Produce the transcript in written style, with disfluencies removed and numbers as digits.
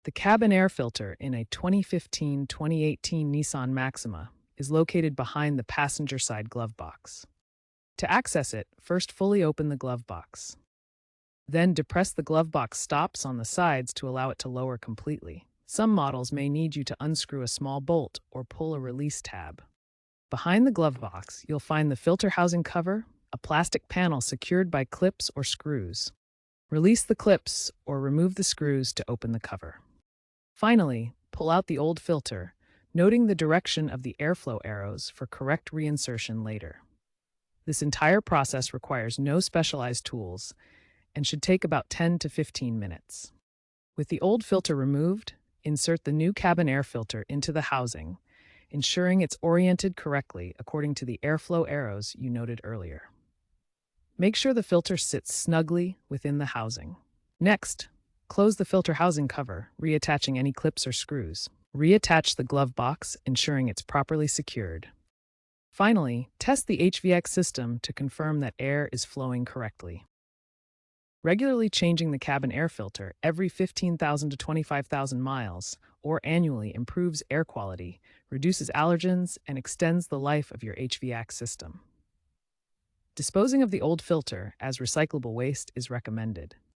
The cabin air filter in a 2015-2018 Nissan Maxima is located behind the passenger side glove box. To access it, first fully open the glove box. Then depress the glove box stops on the sides to allow it to lower completely. Some models may need you to unscrew a small bolt or pull a release tab. Behind the glove box, you'll find the filter housing cover, a plastic panel secured by clips or screws. Release the clips or remove the screws to open the cover. Finally, pull out the old filter, noting the direction of the airflow arrows for correct reinsertion later. This entire process requires no specialized tools and should take about 10 to 15 minutes. With the old filter removed, insert the new cabin air filter into the housing, ensuring it's oriented correctly according to the airflow arrows you noted earlier. Make sure the filter sits snugly within the housing. Next, close the filter housing cover, reattaching any clips or screws. Reattach the glove box, ensuring it's properly secured. Finally, test the HVAC system to confirm that air is flowing correctly. Regularly changing the cabin air filter every 15,000 to 25,000 miles or annually improves air quality, reduces allergens, and extends the life of your HVAC system. Disposing of the old filter as recyclable waste is recommended.